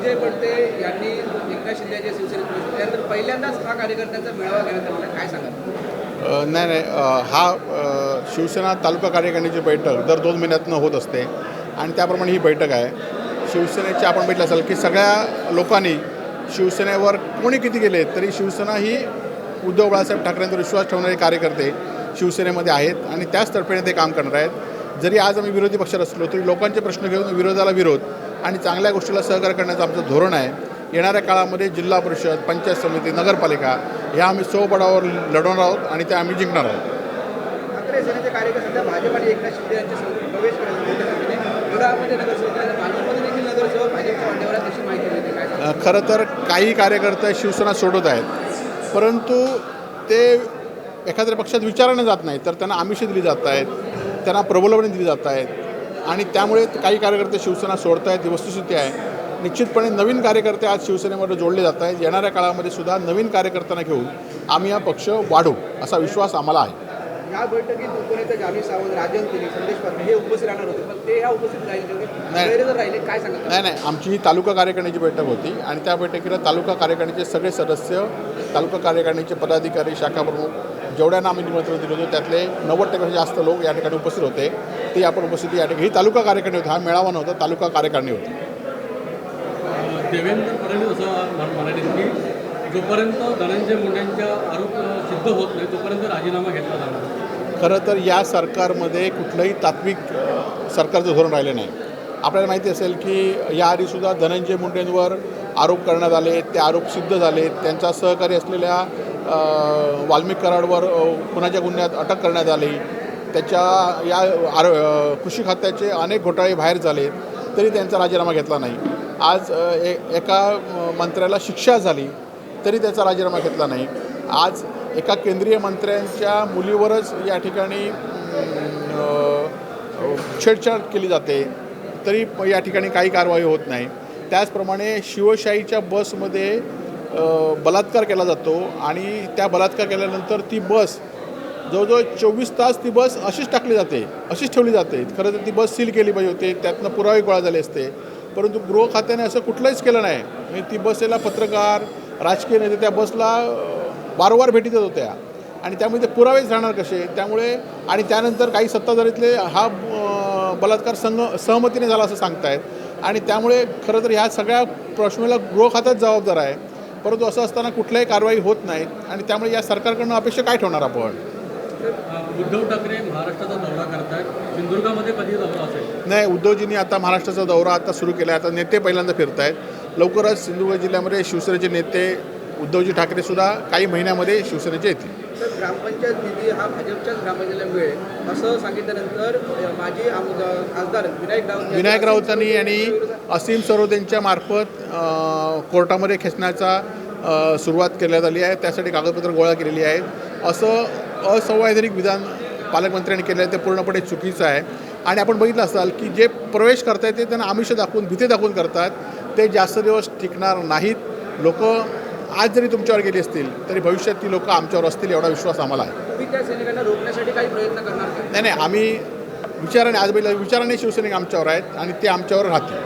संजय पडते यांनी एकनाथ शिंदेच्या शिवसेनेत त्यानंतर पहिल्यांदाच हा कार्यकर्त्यांचा मेळावा घेण्यात आला, काय सांगाल? नाही नाही, शिवसेना तालुका कार्यकारिणीची बैठक दर 2 महिन्यातनं होत असते आणि त्याप्रमाणे ही बैठक आहे. शिवसेनेची आपण बघितलं असेल की सगळ्या लोकांनी शिवसेनेवर कोणी किती गेले तरी शिवसेना ही उद्धव बाळासाहेब ठाकरेंवर विश्वास ठेवणारे कार्यकर्ते शिवसेनेमध्ये आहेत आणि त्याच तर्फेने ते काम करणार आहेत. जरी आज आम्ही विरोधी पक्षात असलो तरी लोकांचे प्रश्न घेऊन विरोधाला विरोध आणि चांगल्या गोष्टीला सहकार्य करण्याचं आमचं धोरण आहे. येणाऱ्या काळामध्ये जिल्हा परिषद, पंचायत समिती, नगरपालिका ह्या आम्ही स्वबळावर लढवणार आहोत आणि त्या आम्ही जिंकणार आहोत. ठाकरे सेनेचे कार्यकर्ते सध्या भाजप आणि एकनाथ शिंदे यांच्या प्रवेश करण्यासाठी कुडाळमध्ये नगरसेवक पालघरमध्ये देखील नगरसेवक भाजपच्या वाटेवर आहेत अशी माहिती मिळते, काय सांगाल? खरं तर काही कार्यकर्ते शिवसेना सोडत आहेत, परंतु ते एखाद्या पक्षात विचाराने जात नाही तर त्यांना आमिषे दिली जात आहेत, त्यांना प्रबोधने दिली जात आहेत आणि त्यामुळे काही कार्यकर्ते शिवसेना सोडत आहेत. ही वस्तुस्थिती आहे. निश्चितपणे नवीन कार्यकर्ते आज शिवसेनेमध्ये जोडले जात आहेत. येणाऱ्या काळामध्ये सुद्धा नवीन कार्यकर्त्यांना घेऊन आम्ही हा पक्ष वाढवू असा विश्वास आम्हाला आहे. या बैठकीत उपनेते जामीर सावंत, राजन तेली, संदेश पाटील हे उपस्थित राहणार होते, पण ते ह्या उपस्थित राहिले काय सांगतात? नाही, आमची ही तालुका कार्यकारिणीची बैठक होती आणि त्या बैठकीला तालुका कार्यकारिणीचे सगळे सदस्य, तालुका कार्यकारिणीचे पदाधिकारी, शाखा प्रमुख जेवढ्यांना आम्ही निमंत्रण दिलं होतं त्यातले 90% जास्त लोक या ठिकाणी उपस्थित होते. ते आपण उपस्थिती या ठिकाणी ही तालुका कार्यकारिणी होती. हा मेळावा नव्हता, तालुका कार्यकारिणी होती. देवेंद्र फडणवीस असं म्हणाले की जोपर्यंत धनंजय मुंडेंच्या आरोप सिद्ध होत नाही तोपर्यंत राजीनामा घेतला जाणार. खरं तर या सरकारमध्ये कुठलंही तात्विक सरकारचं धोरण राहिलं नाही. आपल्याला माहिती असेल की याआधीसुद्धा धनंजय मुंडेंवर आरोप करण्यात आले, ते आरोप सिद्ध झाले. त्यांचा सहकारी असलेल्या वाल्मिक कराडवर खुनाच्या गुन्ह्यात अटक करण्यात आली. त्याच्या या कृषी खात्याचे अनेक घोटाळे बाहेर झाले तरी त्यांचा राजीनामा घेतला नाही. आज एका मंत्र्याला शिक्षा झाली तरी त्याचा राजीनामा घेतला नाही. आज एका केंद्रीय मंत्र्यांच्या मुलीवरच या ठिकाणी छेडछाड केली जाते तरी या ठिकाणी काही कारवाई होत नाही. त्याचप्रमाणे शिवशाहीच्या बसमध्ये बलात्कार केला जातो आणि त्या बलात्कार केल्यानंतर ती बस जवळजवळ 24 तास ती बस अशीच टाकली जाते, अशीच ठेवली जाते. खरं तर ती बस सील केली पाहिजे होते, त्यातनं पुरावे गोळा झाले असते, परंतु गृह खात्याने असं कुठलंच केलं नाही. म्हणजे ती बसला पत्रकार, राजकीय नेते त्या बसला वारंवार भेटी देत होत्या आणि त्यामुळे ते पुरावेच राहणार कसे. त्यामुळे आणि त्यानंतर काही सत्ताधारीतले हा बलात्कार सहमतीने झाला असं सांगतायत आणि त्यामुळे खरं तर ह्या सगळ्या प्रश्नाला गृह खात्याच जबाबदार आहे. परंतु असं असताना कुठल्याही कारवाई होत नाहीत आणि त्यामुळे या सरकारकडनं अपेक्षा काय ठेवणार आपण? उद्धव ठाकरे महाराष्ट्राचा दौरा करतायत, सिंधुदुर्गामध्ये कधी दौरा असेल? नाही, उद्धवजींनी आता महाराष्ट्राचा दौरा आता सुरू केला आहे. आता नेते पहिल्यांदा फिरत आहेत. लवकरच सिंधुदुर्ग जिल्ह्यामध्ये शिवसेनेचे नेते उद्धवजी ठाकरेसुद्धा काही महिन्यामध्ये शिवसेनेचे येतील. तर ग्रामपंचायत निधी हा भाजपच्याच ग्रामपंचायतीला मिळेल असं सांगितल्यानंतर माजी खासदार विनायक राऊतांनी आणि असीम सरोदेंच्या मार्फत कोर्टामध्ये खेचण्याचा सुरुवात करण्यात आली आहे. त्यासाठी कागदपत्र गोळा केलेली आहेत. असं असंवैधानिक विधान पालकमंत्र्यांनी केलं आहे ते पूर्णपणे चुकीचं आहे आणि आपण बघितलं असाल की जे प्रवेश करतायत ते त्यांना आमिष दाखवून, भीती दाखवून करतात. ते जास्त दिवस टिकणार नाहीत. लोक आज जरी तुमच्यावर गेली असतील तरी भविष्यात ती लोक आमच्यावर असतील एवढा विश्वास आम्हाला आहे. तुम्ही त्या सैनिकांना रोखण्यासाठी काही प्रयत्न करणार? नाही, आम्ही विचाराने शिवसैनिक आमच्यावर आहेत आणि ते आमच्यावर राहतील.